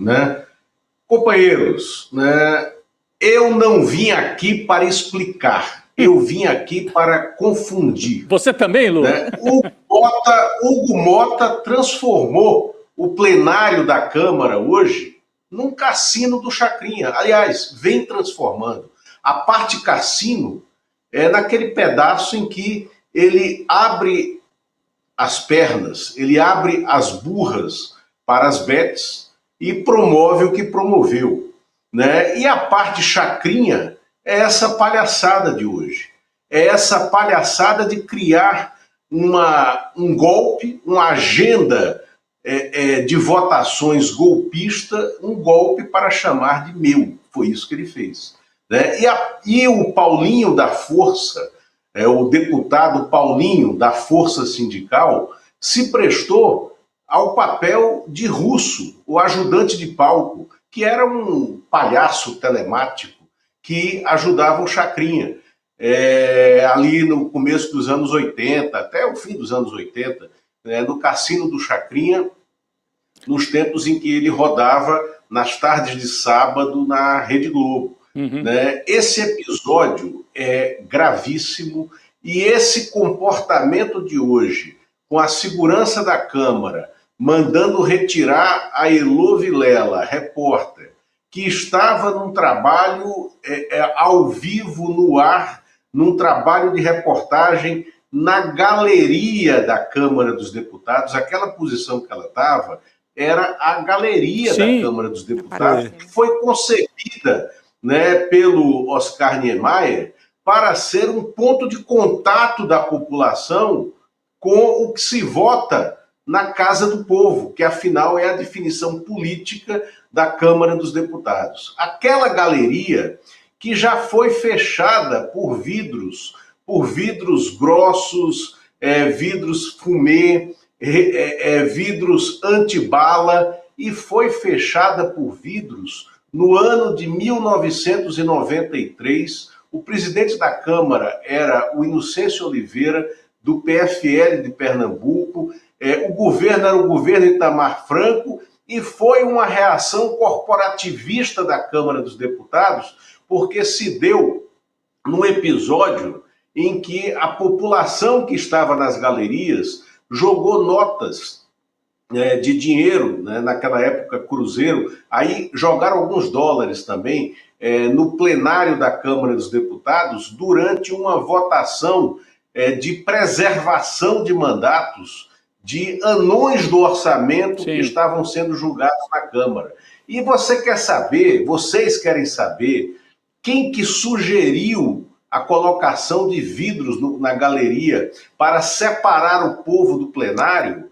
né? Companheiros, né, eu não vim aqui para explicar, eu vim aqui para confundir. Você também, Lula? Né? Hugo Mota transformou o plenário da Câmara hoje num cassino do Chacrinha. Aliás, vem transformando. A parte cassino é naquele pedaço em que ele abre as pernas, ele abre as burras para as betes e promove o que promoveu, né? E a parte chacrinha é essa palhaçada de hoje. É essa palhaçada de criar um golpe, uma agenda de votações golpista, um golpe para chamar de meu. Foi isso que ele fez, né? E o Paulinho da Força, o deputado Paulinho da Força Sindical, se prestou ao papel de Russo, o ajudante de palco, que era um palhaço telemático que ajudava o Chacrinha. Ali no começo dos anos 80, até o fim dos anos 80, no cassino do Chacrinha, nos tempos em que ele rodava nas tardes de sábado na Rede Globo. Uhum. Né? Esse episódio é gravíssimo e esse comportamento de hoje, com a segurança da Câmara, mandando retirar a Elô Vilela, repórter, que estava num trabalho ao vivo, no ar, num trabalho de reportagem na galeria da Câmara dos Deputados. Aquela posição que ela estava era a galeria da Câmara dos Deputados, que foi concebida, né, pelo Oscar Niemeyer para ser um ponto de contato da população com o que se vota na Casa do Povo, que afinal é a definição política da Câmara dos Deputados. Aquela galeria que já foi fechada por vidros grossos, vidros fumê, vidros antibala, e foi fechada por vidros no ano de 1993. O presidente da Câmara era o Inocêncio Oliveira, do PFL de Pernambuco. O governo era o governo Itamar Franco, e foi uma reação corporativista da Câmara dos Deputados, porque se deu num episódio em que a população que estava nas galerias jogou notas de dinheiro, né, naquela época cruzeiro, aí jogaram alguns dólares também no plenário da Câmara dos Deputados durante uma votação de preservação de mandatos de anões do orçamento que estavam sendo julgados na Câmara. E vocês querem saber quem que sugeriu a colocação de vidros na galeria para separar o povo do plenário?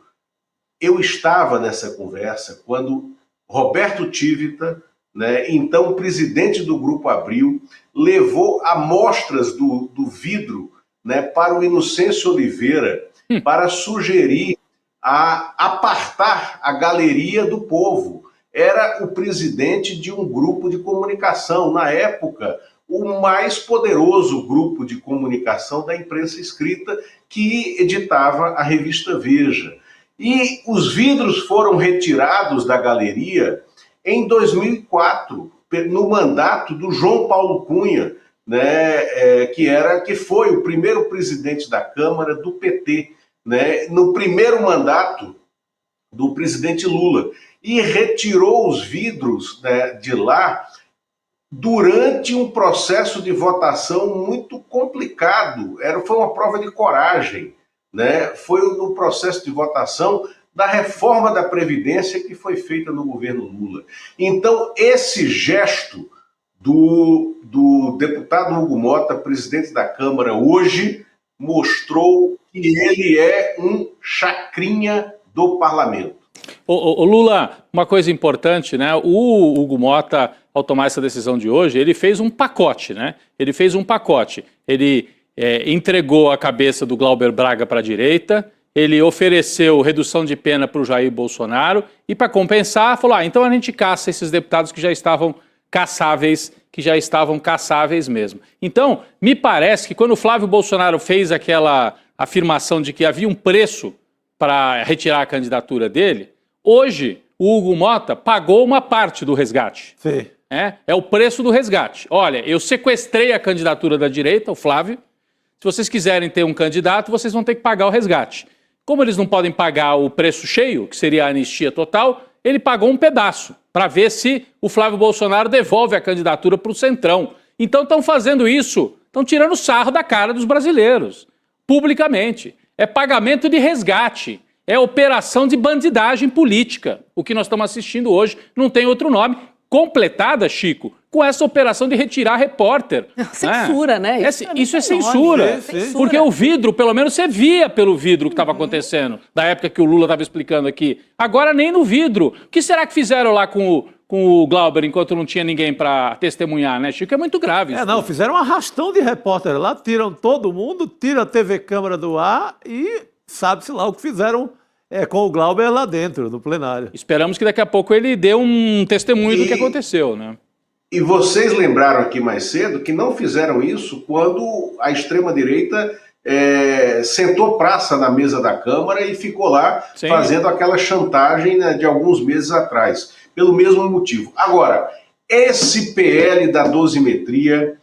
Eu estava nessa conversa quando Roberto Tivita, né, então presidente do Grupo Abril, levou amostras do vidro, né, para o Inocêncio Oliveira, para sugerir a apartar a galeria do povo. Era o presidente de um grupo de comunicação, na época, o mais poderoso grupo de comunicação da imprensa escrita, que editava a revista Veja. E os vidros foram retirados da galeria em 2004, no mandato do João Paulo Cunha, né, que foi o primeiro presidente da Câmara do PT, né, no primeiro mandato do presidente Lula, e retirou os vidros, né, de lá durante um processo de votação muito complicado. Foi uma prova de coragem, né? Foi no processo de votação da reforma da Previdência que foi feita no governo Lula. Então, esse gesto do deputado Hugo Mota, presidente da Câmara, hoje mostrou que ele é um chacrinha do parlamento. Ô Lula, uma coisa importante, né? O Hugo Mota, ao tomar essa decisão de hoje, ele fez um pacote, né? Ele fez um pacote. Ele entregou a cabeça do Glauber Braga para a direita, ele ofereceu redução de pena para o Jair Bolsonaro e, para compensar, falou: então a gente caça esses deputados que já estavam caçáveis, mesmo. Então, me parece que quando o Flávio Bolsonaro fez aquela afirmação de que havia um preço para retirar a candidatura dele, hoje o Hugo Motta pagou uma parte do resgate. Sim. É o preço do resgate. Olha, eu sequestrei a candidatura da direita, o Flávio. Se vocês quiserem ter um candidato, vocês vão ter que pagar o resgate. Como eles não podem pagar o preço cheio, que seria a anistia total, ele pagou um pedaço para ver se o Flávio Bolsonaro devolve a candidatura para o Centrão. Então estão fazendo isso, estão tirando sarro da cara dos brasileiros, publicamente. É pagamento de resgate, é operação de bandidagem política. O que nós estamos assistindo hoje não tem outro nome. Completada, Chico, com essa operação de retirar repórter. Censura, né? Isso é censura. Porque o vidro, pelo menos você via pelo vidro o que estava acontecendo, da época que o Lula estava explicando aqui. Agora nem no vidro. O que será que fizeram lá com o Glauber enquanto não tinha ninguém para testemunhar, né, Chico? É muito grave isso. Não, fizeram um arrastão de repórter lá, tiram todo mundo, tiram a TV Câmara do ar e sabe-se lá o que fizeram com o Glauber lá dentro, no plenário. Esperamos que daqui a pouco ele dê um testemunho do que aconteceu, né? E vocês lembraram aqui mais cedo que não fizeram isso quando a extrema-direita sentou praça na mesa da Câmara e ficou lá fazendo aquela chantagem, né, de alguns meses atrás, pelo mesmo motivo. Agora, esse PL da dosimetria,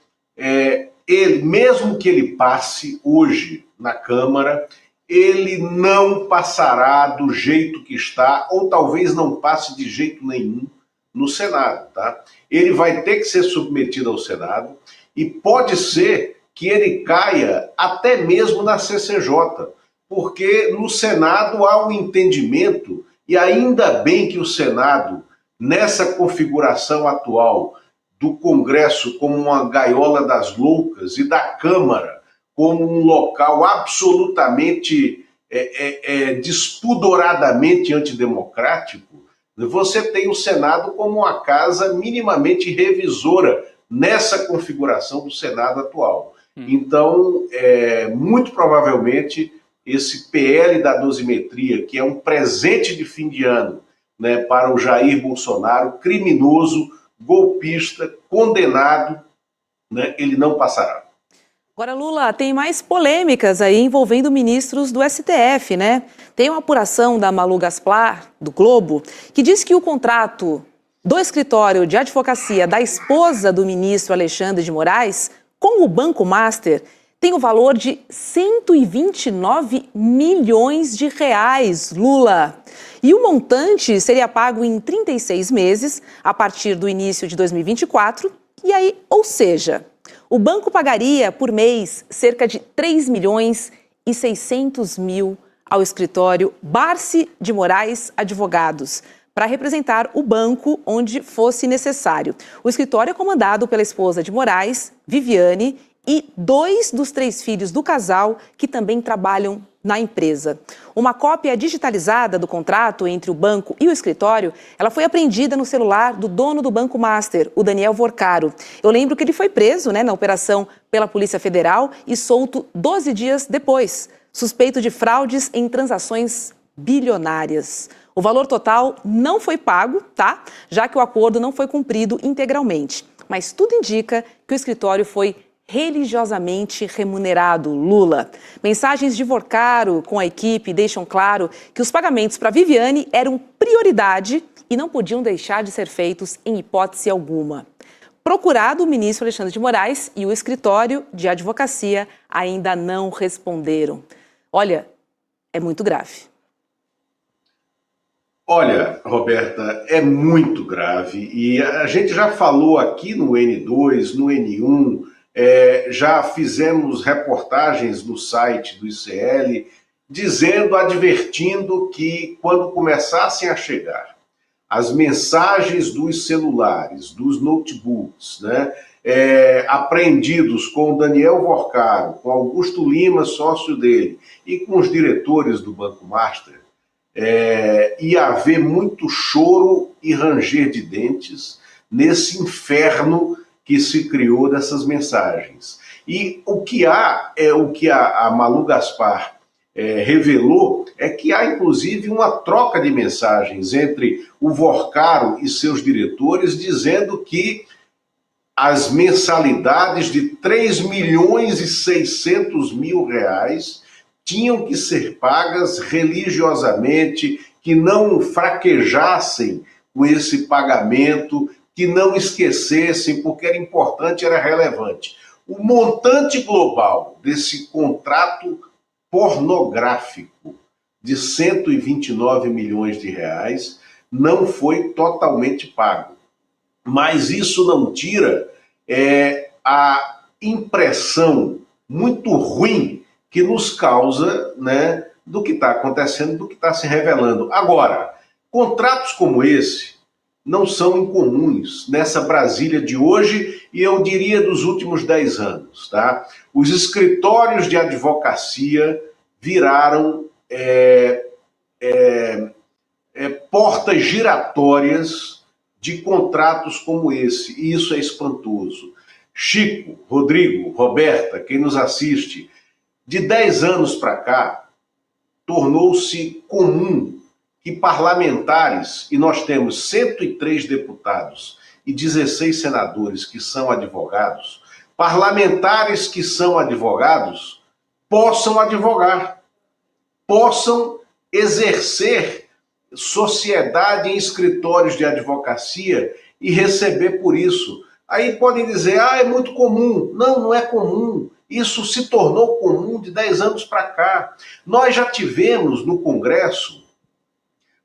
ele, mesmo que ele passe hoje na Câmara, ele não passará do jeito que está, ou talvez não passe de jeito nenhum no Senado, tá? Ele vai ter que ser submetido ao Senado e pode ser que ele caia até mesmo na CCJ, porque no Senado há um entendimento, e ainda bem que o Senado, nessa configuração atual do Congresso como uma gaiola das loucas e da Câmara como um local absolutamente despudoradamente antidemocrático, você tem o Senado como uma casa minimamente revisora nessa configuração do Senado atual. Então, muito provavelmente, esse PL da dosimetria, que é um presente de fim de ano, né, para o Jair Bolsonaro, criminoso, golpista, condenado, né, ele não passará. Agora, Lula, tem mais polêmicas aí envolvendo ministros do STF, né? Tem uma apuração da Malu Gaspar, do Globo, que diz que o contrato do escritório de advocacia da esposa do ministro Alexandre de Moraes com o Banco Master tem o valor de 129 milhões de reais, Lula. E o montante seria pago em 36 meses, a partir do início de 2024. E aí, ou seja, o banco pagaria por mês cerca de 3 milhões e 600 mil ao escritório Barsi de Moraes Advogados, para representar o banco onde fosse necessário. O escritório é comandado pela esposa de Moraes, Viviane, e 2 dos 3 filhos do casal que também trabalham na empresa. Uma cópia digitalizada do contrato entre o banco e o escritório, ela foi apreendida no celular do dono do Banco Master, o Daniel Vorcaro. Eu lembro que ele foi preso, na operação pela Polícia Federal e solto 12 dias depois, suspeito de fraudes em transações bilionárias. O valor total não foi pago, tá? Já que o acordo não foi cumprido integralmente. Mas tudo indica que o escritório foi religiosamente remunerado, Lula. Mensagens de Vorcaro com a equipe deixam claro que os pagamentos para Viviane eram prioridade e não podiam deixar de ser feitos em hipótese alguma. Procurado, o ministro Alexandre de Moraes e o escritório de advocacia ainda não responderam. Olha, é muito grave. Olha, Roberta, é muito grave e a gente já falou aqui no N2, no N1, já fizemos reportagens no site do ICL, advertindo que quando começassem a chegar as mensagens dos celulares, dos notebooks, né, apreendidos com o Daniel Vorcaro, com Augusto Lima, sócio dele, e com os diretores do Banco Master, ia haver muito choro e ranger de dentes nesse inferno que se criou dessas mensagens. E o que a Malu Gaspar revelou é que há, inclusive, uma troca de mensagens entre o Vorcaro e seus diretores, dizendo que as mensalidades de 3 milhões e 600 mil reais tinham que ser pagas religiosamente, que não fraquejassem com esse pagamento, que não esquecessem, porque era importante, era relevante. O montante global desse contrato pornográfico de 129 milhões de reais não foi totalmente pago. Mas isso não tira a impressão muito ruim que nos causa, né, do que está acontecendo, do que está se revelando. Agora, contratos como esse não são incomuns nessa Brasília de hoje e eu diria dos últimos 10 anos. Tá? Os escritórios de advocacia viraram portas giratórias de contratos como esse, e isso é espantoso. Chico, Rodrigo, Roberta, quem nos assiste, de 10 anos para cá, tornou-se comum que parlamentares, e nós temos 103 deputados e 16 senadores que são advogados, parlamentares que são advogados possam advogar, possam exercer sociedade em escritórios de advocacia e receber por isso. Aí podem dizer, é muito comum. Não, não é comum. Isso se tornou comum de 10 anos para cá. Nós já tivemos no Congresso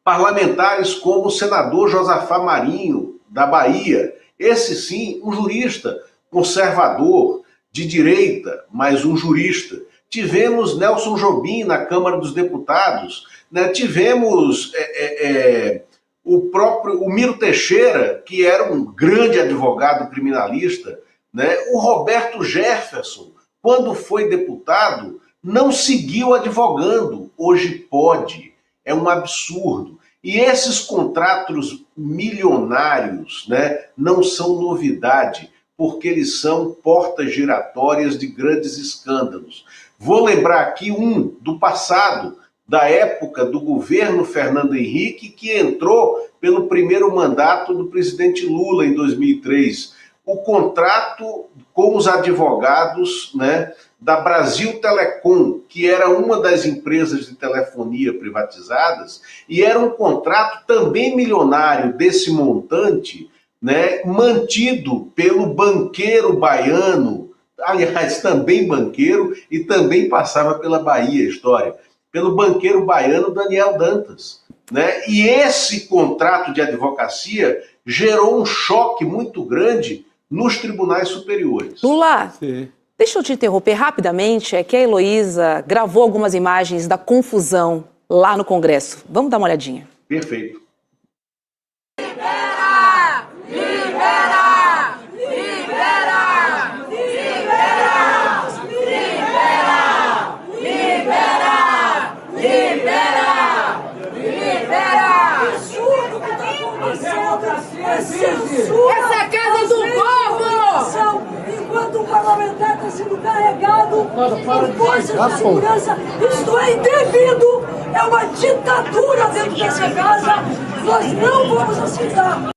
parlamentares como o senador Josafá Marinho, da Bahia. Esse sim, um jurista conservador, de direita, mas um jurista. Tivemos Nelson Jobim na Câmara dos Deputados, né? Tivemos o Miro Teixeira, que era um grande advogado criminalista, né? O Roberto Jefferson, quando foi deputado, não seguiu advogando, hoje pode. É um absurdo. E esses contratos milionários, né, não são novidade, porque eles são portas giratórias de grandes escândalos. Vou lembrar aqui um do passado, da época do governo Fernando Henrique, que entrou pelo primeiro mandato do presidente Lula em 2003. O contrato com os advogados, né, da Brasil Telecom, que era uma das empresas de telefonia privatizadas, e era um contrato também milionário desse montante, né, mantido pelo banqueiro baiano, aliás, também banqueiro, e também passava pela Bahia a história, pelo banqueiro baiano Daniel Dantas. Né? E esse contrato de advocacia gerou um choque muito grande nos tribunais superiores. Lula, deixa eu te interromper rapidamente, é que a Heloísa gravou algumas imagens da confusão lá no Congresso. Vamos dar uma olhadinha. Perfeito. Libera! Libera! Libera! Libera! Libera! Libera! Libera! Absurdo que está acontecendo! É censura! Essa é a casa do povo! Enquanto o parlamentar está sendo carregado por forças de segurança, isto é indevido! É uma ditadura dentro dessa casa! Nós não vamos aceitar!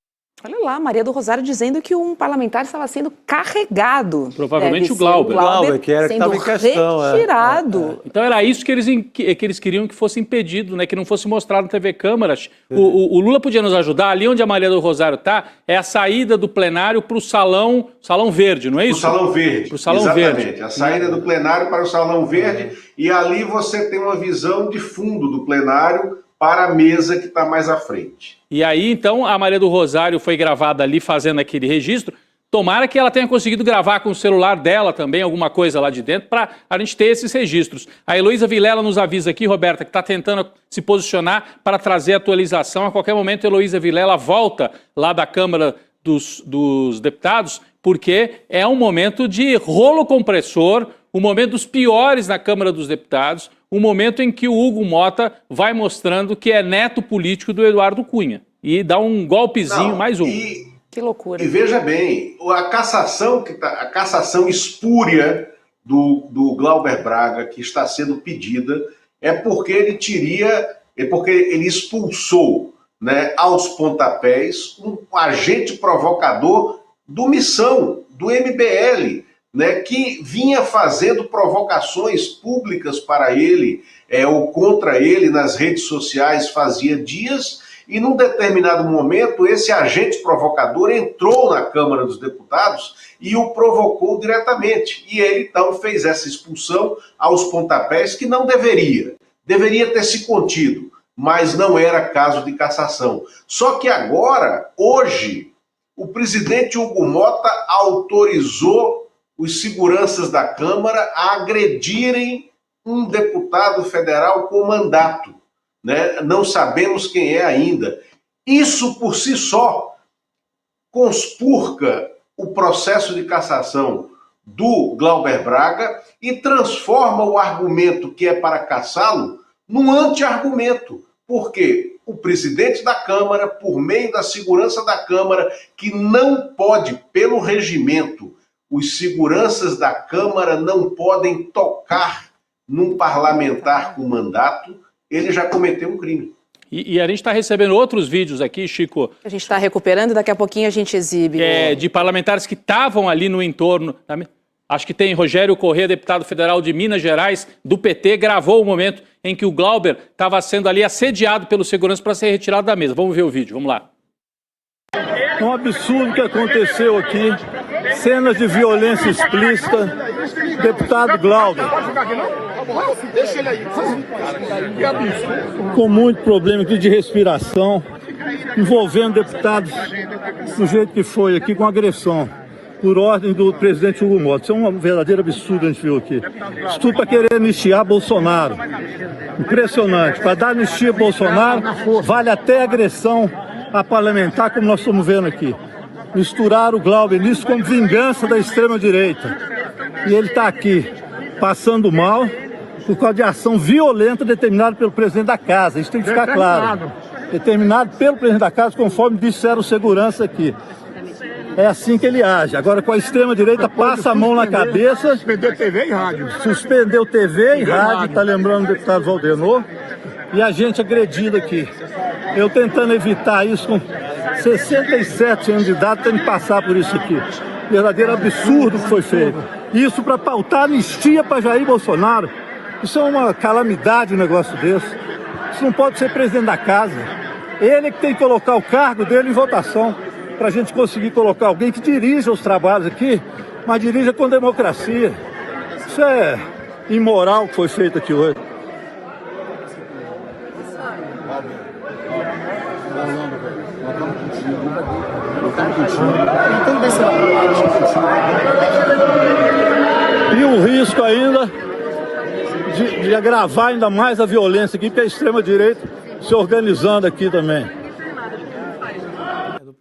Olha lá, Maria do Rosário dizendo que um parlamentar estava sendo carregado. Provavelmente o Glauber. O Glauber, que era que estava em questão. Retirado. Então era isso que eles queriam que fosse impedido, né? Que não fosse mostrado na TV Câmaras. O Lula podia nos ajudar. Ali onde a Maria do Rosário está, é a saída do plenário para o salão verde, não é isso? O salão verde. Pro salão exatamente. verde. A saída do plenário para o salão verde. E ali você tem uma visão de fundo do plenário para a mesa que está mais à frente. E aí, então, a Maria do Rosário foi gravada ali fazendo aquele registro. Tomara que ela tenha conseguido gravar com o celular dela também, alguma coisa lá de dentro, para a gente ter esses registros. A Heloísa Vilela nos avisa aqui, Roberta, que está tentando se posicionar para trazer atualização. A qualquer momento, a Heloísa Vilela volta lá da Câmara dos Deputados, porque é um momento de rolo compressor, um momento dos piores na Câmara dos Deputados, um momento em que o Hugo Mota vai mostrando que é neto político do Eduardo Cunha. E dá um golpezinho, mais um. Que loucura. E veja bem, a cassação espúria do Glauber Braga, que está sendo pedida, é porque ele expulsou, né, aos pontapés um agente provocador do Missão, do MBL, né, que vinha fazendo provocações públicas para ele, ou contra ele nas redes sociais fazia dias, e num determinado momento esse agente provocador entrou na Câmara dos Deputados e o provocou diretamente. E ele então fez essa expulsão aos pontapés que não deveria. Deveria ter se contido, mas não era caso de cassação. Só que agora, hoje, o presidente Hugo Mota autorizou os seguranças da Câmara a agredirem um deputado federal com mandato, né? Não sabemos quem é ainda. Isso por si só conspurca o processo de cassação do Glauber Braga e transforma o argumento que é para cassá-lo num anti-argumento. Porque o presidente da Câmara, por meio da segurança da Câmara, que não pode, pelo regimento, os seguranças da Câmara não podem tocar num parlamentar com mandato, ele já cometeu um crime. E a gente está recebendo outros vídeos aqui, Chico. A gente está recuperando e daqui a pouquinho a gente exibe. De parlamentares que estavam ali no entorno. Acho que tem Rogério Corrêa, deputado federal de Minas Gerais, do PT, gravou o momento em que o Glauber estava sendo ali assediado pelo segurança para ser retirado da mesa. Vamos ver o vídeo, vamos lá. É um absurdo que aconteceu aqui, cenas de violência explícita, deputado Glauber, com muito problema aqui de respiração, envolvendo deputados do jeito que foi aqui, com agressão, por ordem do presidente Hugo Mota. Isso é um verdadeiro absurdo, a gente viu aqui. Isso tudo para querer anistiar Bolsonaro. Impressionante. Para dar anistia a Bolsonaro, vale até agressão a parlamentar, como nós estamos vendo aqui. Misturar o Glauber nisso como vingança da extrema-direita. E ele está aqui, passando mal, por causa de ação violenta determinada pelo presidente da casa. Isso tem que ficar claro. Determinado pelo presidente da casa, conforme disseram segurança aqui. É assim que ele age. Agora, com a extrema-direita, passa a mão na cabeça. Suspender TV e rádio. Suspendeu TV e rádio, está lembrando o deputado Valdenor. E a gente agredido aqui. Eu tentando evitar isso com 67 anos de idade, tendo que passar por isso aqui. Verdadeiro absurdo que foi feito. Isso para pautar anistia para Jair Bolsonaro. Isso é uma calamidade, um negócio desse. Isso não pode ser presidente da casa. Ele é que tem que colocar o cargo dele em votação, para a gente conseguir colocar alguém que dirija os trabalhos aqui, mas dirija com democracia. Isso é imoral o que foi feito aqui hoje. E o risco ainda de agravar ainda mais a violência aqui, porque a extrema-direita se organizando aqui também.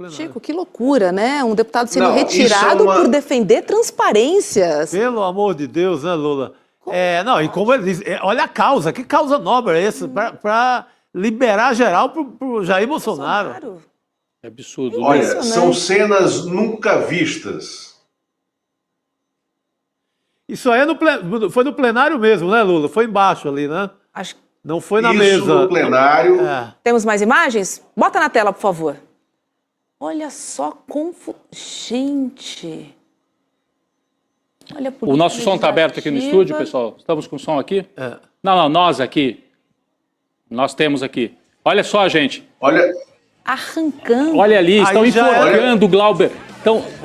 Chico, que loucura, né? Um deputado sendo retirado por defender transparências. Pelo amor de Deus, né, Lula? Não, e como ele diz, olha a causa, que causa nobre é essa? Para liberar geral pro Jair Bolsonaro. É absurdo. Olha, são cenas nunca vistas. Isso aí foi no plenário mesmo, né, Lula? Foi embaixo ali, né? Não foi na mesa. Isso no plenário. Temos mais imagens? Bota na tela, por favor. Olha só Gente. Olha, o nosso som está aberto aqui no estúdio, pessoal. Estamos com som aqui? Não, nós aqui. Nós temos aqui. Olha só, gente. Olha. Arrancando. Olha ali, estão enforcando o Glauber.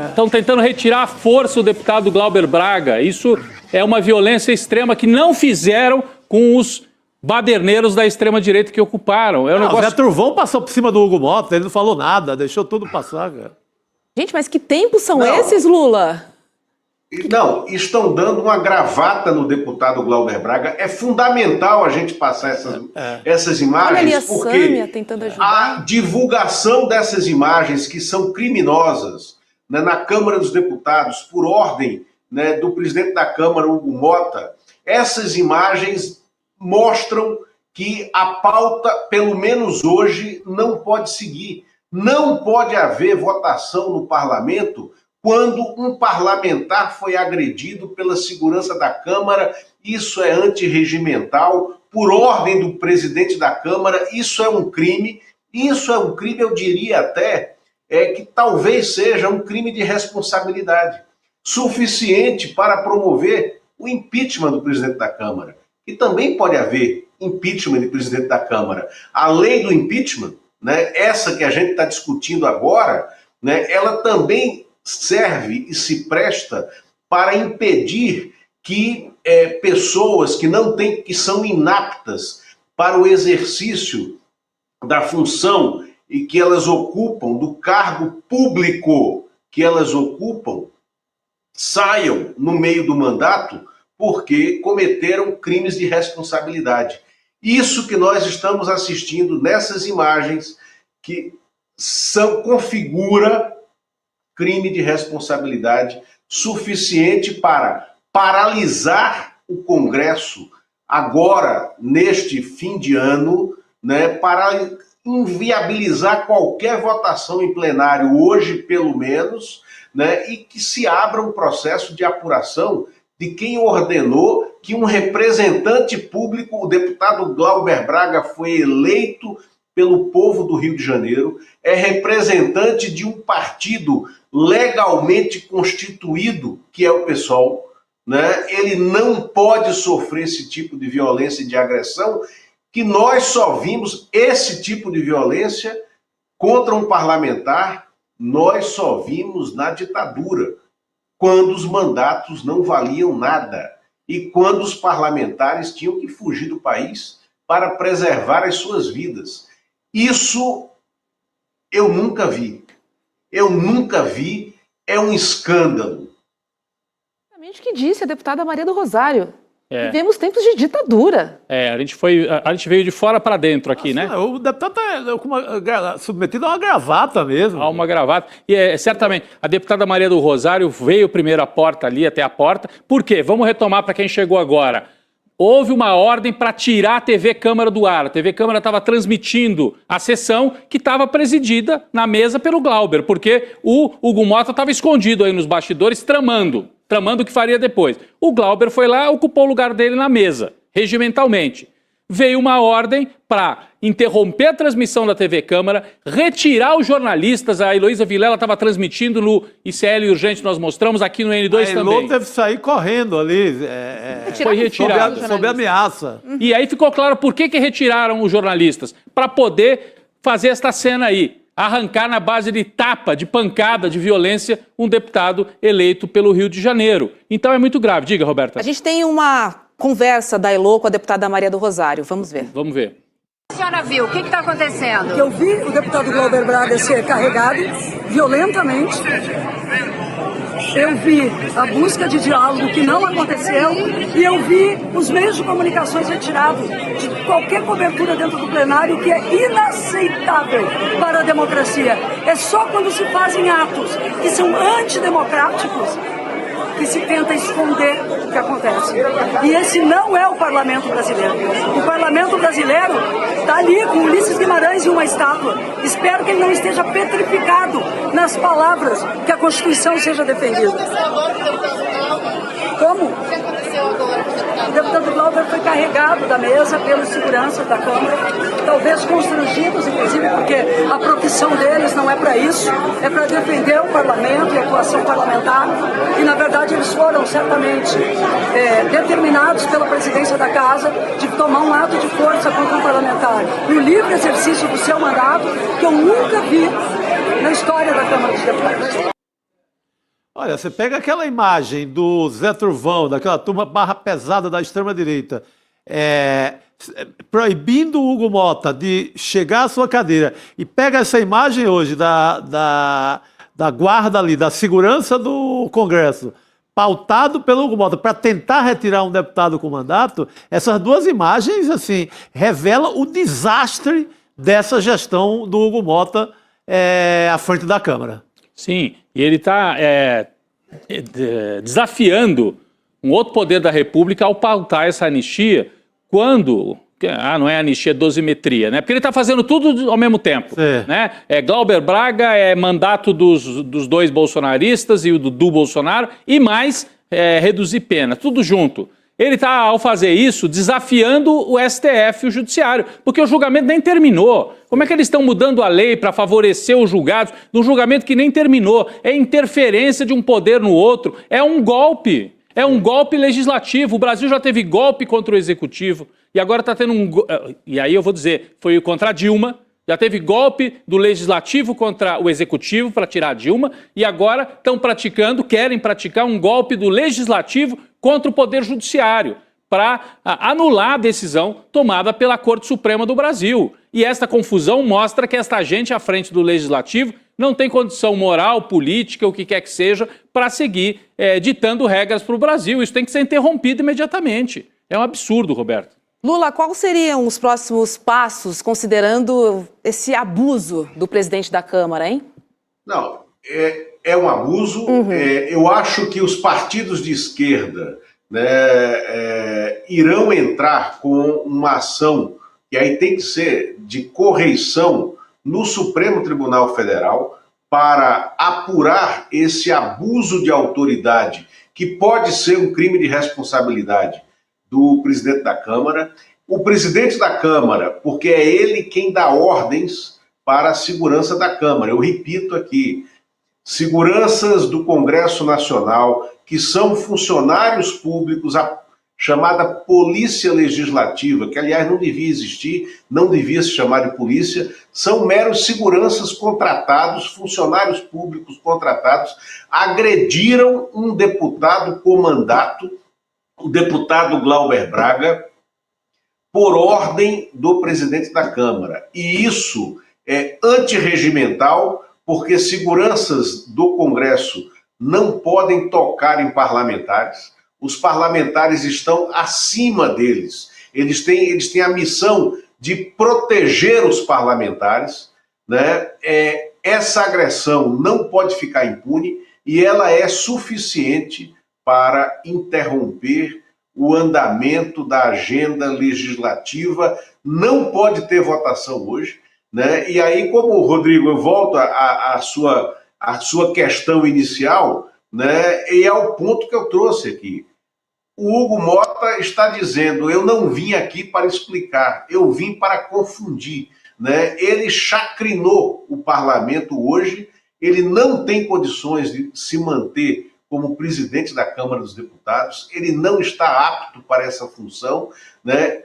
Estão tentando retirar à força o deputado Glauber Braga. Isso é uma violência extrema que não fizeram com os baderneiros da extrema-direita que ocuparam. O Zé Turvão passou por cima do Hugo Mota, ele não falou nada, deixou tudo passar, cara. Gente, mas que tempos são esses, Lula? Não, estão dando uma gravata no deputado Glauber Braga. É fundamental a gente passar essas imagens, olha ali a porque Sâmia tentando ajudar. A divulgação dessas imagens que são criminosas, né, na Câmara dos Deputados, por ordem, né, do presidente da Câmara, Hugo Mota, essas imagens mostram que a pauta, pelo menos hoje, não pode seguir. Não pode haver votação no parlamento quando um parlamentar foi agredido pela segurança da Câmara. Isso é antirregimental, por ordem do presidente da Câmara. Isso é um crime. Isso é um crime, eu diria até, que talvez seja um crime de responsabilidade, suficiente para promover o impeachment do presidente da Câmara. E também pode haver impeachment de presidente da Câmara. A lei do impeachment, né, essa que a gente está discutindo agora, né, ela também serve e se presta para impedir que pessoas que são inaptas para o exercício da função e que elas ocupam, do cargo público que elas ocupam, saiam no meio do mandato porque cometeram crimes de responsabilidade. Isso que nós estamos assistindo nessas imagens que configura crime de responsabilidade suficiente para paralisar o Congresso agora, neste fim de ano, né, para inviabilizar qualquer votação em plenário, hoje pelo menos, né, e que se abra um processo de apuração de quem ordenou que um representante público, o deputado Glauber Braga, foi eleito pelo povo do Rio de Janeiro, é representante de um partido legalmente constituído, que é o PSOL, né? Ele não pode sofrer esse tipo de violência e de agressão, que nós só vimos esse tipo de violência contra um parlamentar, nós só vimos na ditadura, quando os mandatos não valiam nada e quando os parlamentares tinham que fugir do país para preservar as suas vidas. Isso eu nunca vi. Eu nunca vi, é um escândalo. Exatamente o que disse a deputada Maria do Rosário. Vivemos tempos de ditadura. A gente veio de fora para dentro aqui, né? O deputado está submetido a uma gravata mesmo. A uma gravata. E certamente, a deputada Maria do Rosário veio primeiro à porta ali, até a porta. Por quê? Vamos retomar para quem chegou agora. Houve uma ordem para tirar a TV Câmara do ar. A TV Câmara estava transmitindo a sessão que estava presidida na mesa pelo Glauber, porque o Hugo Mota estava escondido aí nos bastidores, tramando o que faria depois. O Glauber foi lá, ocupou o lugar dele na mesa, regimentalmente. Veio uma ordem para interromper a transmissão da TV Câmara, retirar os jornalistas. A Heloísa Vilela estava transmitindo no ICL Urgente, nós mostramos aqui no N2 também. A Elô deve sair correndo ali. Foi retirado. Sob ameaça. E aí ficou claro por que retiraram os jornalistas. Para poder fazer esta cena aí. Arrancar na base de tapa, de pancada, de violência, um deputado eleito pelo Rio de Janeiro. Então é muito grave. Diga, Roberta. A gente tem uma conversa da Elô com a deputada Maria do Rosário. Vamos ver. Vamos ver. A senhora viu? O que está acontecendo? Eu vi o deputado Glauber Braga ser carregado violentamente. Eu vi a busca de diálogo que não aconteceu e eu vi os meios de comunicações retirados de qualquer cobertura dentro do plenário, que é inaceitável para a democracia. É só quando se fazem atos que são antidemocráticos que se tenta esconder o que acontece. E esse não é o parlamento brasileiro. O parlamento brasileiro está ali com Ulisses Guimarães e uma estátua. Espero que ele não esteja petrificado nas palavras, que a Constituição seja defendida. Como? O deputado Glauber foi carregado da mesa pelos seguranças da Câmara, talvez constrangidos, inclusive, porque a profissão deles não é para isso, é para defender o parlamento e a atuação parlamentar. E, na verdade, eles foram certamente determinados pela presidência da Casa de tomar um ato de força contra um parlamentar. No livre exercício do seu mandato, que eu nunca vi na história da Câmara dos Deputados. Olha, você pega aquela imagem do Zé Trovão, daquela turma barra pesada da extrema-direita, proibindo o Hugo Mota de chegar à sua cadeira, e pega essa imagem hoje da guarda ali, da segurança do Congresso, pautado pelo Hugo Mota, para tentar retirar um deputado com mandato, essas duas imagens, assim, revelam o desastre dessa gestão do Hugo Mota à frente da Câmara. Sim, e ele está desafiando um outro poder da República ao pautar essa anistia quando... não é anistia, é dosimetria, né? Porque ele está fazendo tudo ao mesmo tempo, né? Glauber Braga, mandato dos dois bolsonaristas e o do Bolsonaro, e mais reduzir pena, tudo junto. Ele está, ao fazer isso, desafiando o STF e o Judiciário, porque o julgamento nem terminou. Como é que eles estão mudando a lei para favorecer os julgados num julgamento que nem terminou? É interferência de um poder no outro, é um golpe. É um golpe legislativo. O Brasil já teve golpe contra o executivo e agora está tendo e aí eu vou dizer, foi contra a Dilma. Já teve golpe do legislativo contra o executivo para tirar a Dilma e agora querem praticar um golpe do legislativo contra o Poder Judiciário para anular a decisão tomada pela Corte Suprema do Brasil. E esta confusão mostra que esta gente à frente do legislativo não tem condição moral, política, o que quer que seja, para seguir ditando regras para o Brasil. Isso tem que ser interrompido imediatamente. É um absurdo, Roberto. Lula, quais seriam os próximos passos, considerando esse abuso do presidente da Câmara, hein? Não, é um abuso. Eu acho que os partidos de esquerda, né, irão entrar com uma ação, que aí tem que ser de correição no Supremo Tribunal Federal, para apurar esse abuso de autoridade, que pode ser um crime de responsabilidade do presidente da Câmara. O presidente da Câmara, porque é ele quem dá ordens para a segurança da Câmara. Eu repito aqui, seguranças do Congresso Nacional, que são funcionários públicos, a chamada Polícia Legislativa, que aliás não devia existir, não devia se chamar de polícia, são meros seguranças contratados, funcionários públicos contratados, agrediram um deputado com mandato, o deputado Glauber Braga, por ordem do presidente da Câmara. E isso é antirregimental, porque seguranças do Congresso não podem tocar em parlamentares. Os parlamentares estão acima deles. Eles têm a missão de proteger os parlamentares, né? Essa agressão não pode ficar impune e ela é suficiente para interromper o andamento da agenda legislativa. Não pode ter votação hoje, né? E aí, como, Rodrigo, eu volto à sua questão inicial, né? E é o ponto que eu trouxe aqui. O Hugo Mota está dizendo, eu não vim aqui para explicar, eu vim para confundir, né? Ele chacrinou o parlamento hoje, ele não tem condições de se manter como presidente da Câmara dos Deputados, ele não está apto para essa função, né?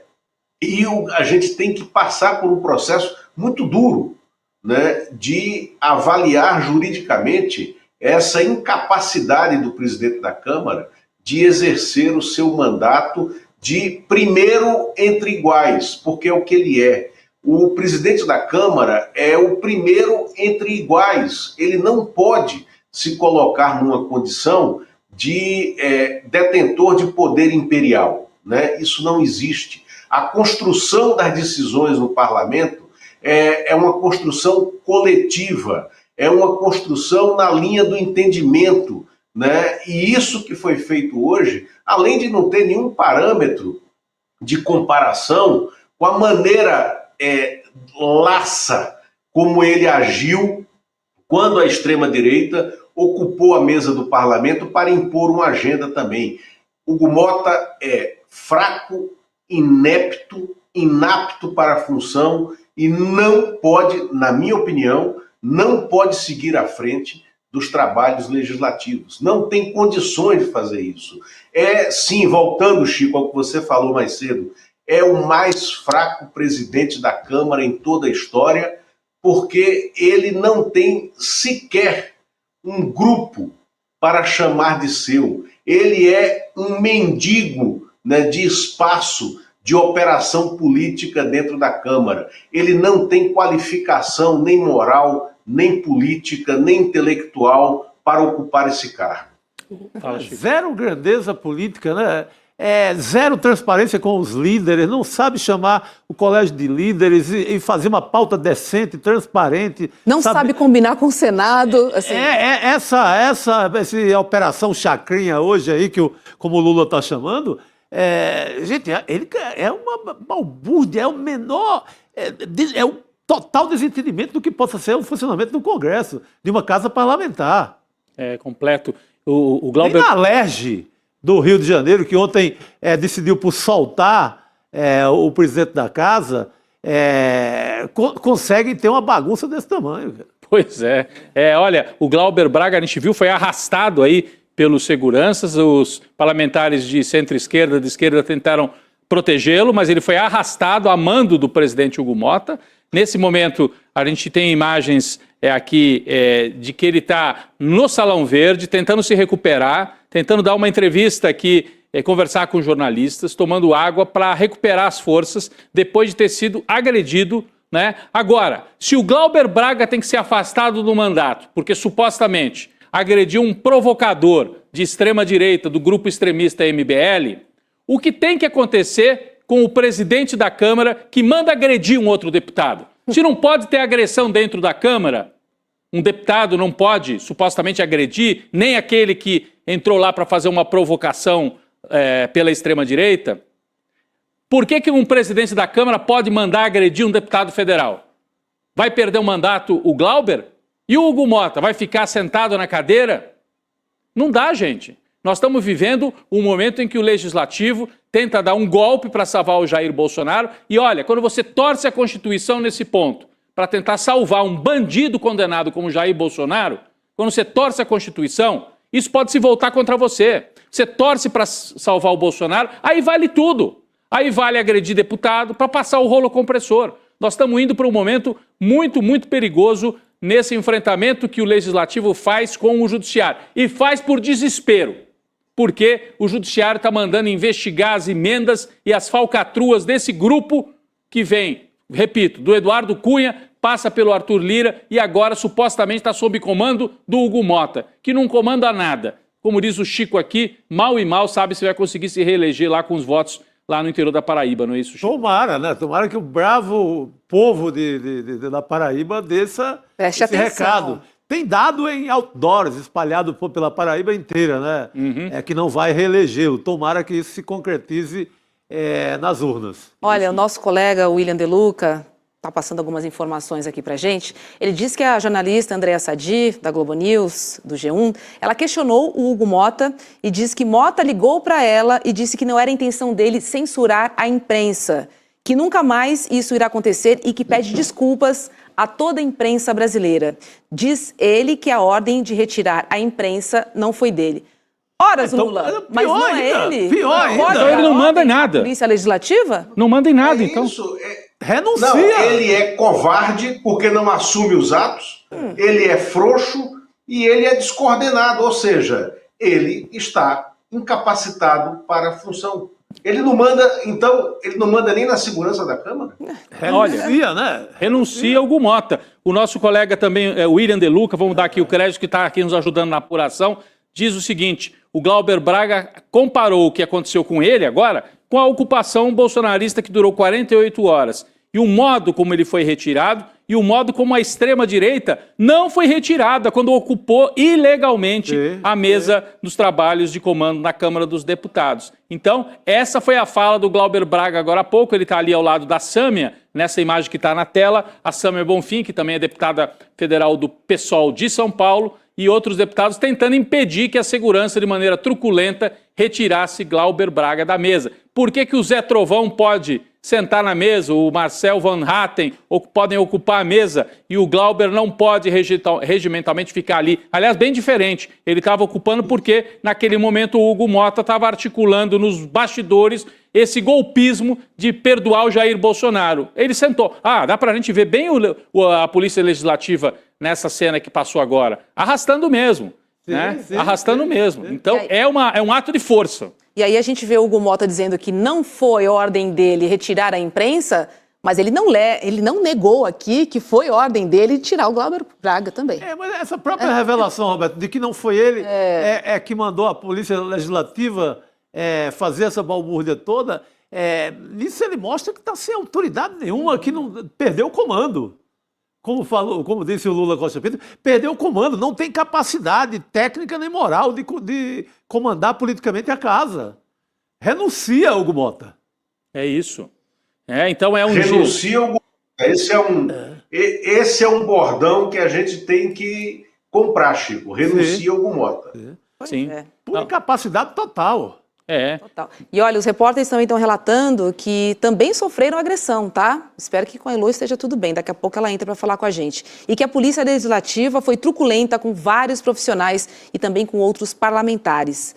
E a gente tem que passar por um processo muito duro, né, de avaliar juridicamente essa incapacidade do presidente da Câmara de exercer o seu mandato de primeiro entre iguais, porque é o que ele é. O presidente da Câmara é o primeiro entre iguais, ele não pode se colocar numa condição de detentor de poder imperial, né? Isso não existe. A construção das decisões no parlamento é uma construção coletiva, é uma construção na linha do entendimento, né? E isso que foi feito hoje, além de não ter nenhum parâmetro de comparação com a maneira laça como ele agiu quando a extrema-direita ocupou a mesa do parlamento para impor uma agenda também. Hugo Mota é fraco, inepto, inapto para a função e não pode, na minha opinião, não pode seguir à frente dos trabalhos legislativos. Não tem condições de fazer isso. Sim, voltando, Chico, ao que você falou mais cedo, é o mais fraco presidente da Câmara em toda a história, porque ele não tem sequer um grupo para chamar de seu. Ele é um mendigo, né, de espaço, de operação política dentro da Câmara. Ele não tem qualificação nem moral, nem política, nem intelectual para ocupar esse cargo. Zero grandeza política, né? Zero transparência com os líderes, não sabe chamar o colégio de líderes e fazer uma pauta decente, transparente. Não sabe combinar com o Senado. Assim. Essa operação chacrinha hoje aí, como o Lula está chamando, gente, ele é uma balbúrdia, é o menor, é o total desentendimento do que possa ser o funcionamento do Congresso, de uma casa parlamentar. É completo. O Glauber... Nem na Alerj do Rio de Janeiro, que ontem decidiu por soltar o presidente da casa, conseguem ter uma bagunça desse tamanho. Pois é. Olha, o Glauber Braga, a gente viu, foi arrastado aí pelos seguranças, os parlamentares de centro-esquerda, de esquerda tentaram protegê-lo, mas ele foi arrastado a mando do presidente Hugo Motta. Nesse momento, a gente tem imagens aqui de que ele está no Salão Verde, tentando se recuperar, tentando dar uma entrevista aqui, conversar com jornalistas, tomando água para recuperar as forças depois de ter sido agredido, né? Agora, se o Glauber Braga tem que ser afastado do mandato, porque supostamente agrediu um provocador de extrema-direita do grupo extremista MBL, o que tem que acontecer com o presidente da Câmara que manda agredir um outro deputado? Se não pode ter agressão dentro da Câmara, um deputado não pode supostamente agredir, nem aquele que entrou lá para fazer uma provocação pela extrema-direita, por que um presidente da Câmara pode mandar agredir um deputado federal? Vai perder o mandato o Glauber? E o Hugo Motta vai ficar sentado na cadeira? Não dá, gente. Nós estamos vivendo um momento em que o Legislativo tenta dar um golpe para salvar o Jair Bolsonaro. E olha, quando você torce a Constituição nesse ponto, para tentar salvar um bandido condenado como Jair Bolsonaro, quando você torce a Constituição, isso pode se voltar contra você. Você torce para salvar o Bolsonaro, aí vale tudo. Aí vale agredir deputado para passar o rolo compressor. Nós estamos indo para um momento muito, muito perigoso nesse enfrentamento que o Legislativo faz com o Judiciário. E faz por desespero, porque o Judiciário está mandando investigar as emendas e as falcatruas desse grupo que vem, repito, do Eduardo Cunha, passa pelo Arthur Lira e agora supostamente está sob comando do Hugo Motta, que não comanda nada. Como diz o Chico aqui, mal e mal sabe se vai conseguir se reeleger lá com os votos lá no interior da Paraíba, não é isso, Chico? Tomara, né? Tomara que o bravo povo da Paraíba dê esse recado. Tem dado em outdoors, espalhado pela Paraíba inteira, né? Uhum. Que não vai reelegê-lo. Tomara que isso se concretize nas urnas. Olha, o nosso colega William De Luca está passando algumas informações aqui para a gente. Ele disse que a jornalista Andréa Sadi, da Globo News, do G1, ela questionou o Hugo Motta e disse que Motta ligou para ela e disse que não era a intenção dele censurar a imprensa, que nunca mais isso irá acontecer e que pede desculpas a toda a imprensa brasileira. Diz ele que a ordem de retirar a imprensa não foi dele. Ora, Lula, mas não é ele? Pior ainda. Então ele não manda em nada. Polícia Legislativa? Não manda em nada, então. Isso, renuncia. Não, ele é covarde porque não assume os atos, ele é frouxo e ele é descoordenado, ou seja, ele está incapacitado para a função. Ele não manda, então, ele não manda nem na segurança da Câmara? Renuncia, né? Renuncia Hugo Motta. O nosso colega também, William De Luca, vamos dar aqui o crédito que está aqui nos ajudando na apuração, diz o seguinte: o Glauber Braga comparou o que aconteceu com ele agora com a ocupação bolsonarista que durou 48 horas. E o modo como ele foi retirado e o modo como a extrema-direita não foi retirada quando ocupou ilegalmente a mesa dos trabalhos de comando na Câmara dos Deputados. Então, essa foi a fala do Glauber Braga agora há pouco. Ele está ali ao lado da Sâmia, nessa imagem que está na tela. A Sâmia Bonfim, que também é deputada federal do PSOL de São Paulo, e outros deputados tentando impedir que a segurança, de maneira truculenta, retirasse Glauber Braga da mesa. Por que o Zé Trovão pode sentar na mesa, o Marcel Van Hatten podem ocupar a mesa e o Glauber não pode regimentalmente ficar ali? Aliás, bem diferente. Ele estava ocupando porque, naquele momento, o Hugo Motta estava articulando nos bastidores esse golpismo de perdoar o Jair Bolsonaro. Ele sentou. Dá para a gente ver bem a Polícia Legislativa nessa cena que passou agora. Arrastando mesmo. Arrastando mesmo. Então, é um ato de força. E aí a gente vê o Hugo Motta dizendo que não foi ordem dele retirar a imprensa, mas ele não negou aqui que foi ordem dele tirar o Glauber Braga também. Mas essa própria revelação, Roberto, de que não foi ele que mandou a Polícia Legislativa fazer essa balbúrdia toda, nisso ele mostra que está sem autoridade nenhuma, que não perdeu o comando. Como disse o Lula Costa Pinto, perdeu o comando, não tem capacidade técnica nem moral de comandar politicamente a casa. Renuncia, Hugo Motta. É isso. Então é um renuncia, Hugo Motta. Esse é um bordão que a gente tem que comprar, Chico. Renuncia, Hugo Motta. Sim. Por incapacidade total. É. Total. E olha, os repórteres também estão relatando que também sofreram agressão, tá? Espero que com a Elô esteja tudo bem. Daqui a pouco ela entra para falar com a gente. E que a Polícia Legislativa foi truculenta com vários profissionais e também com outros parlamentares.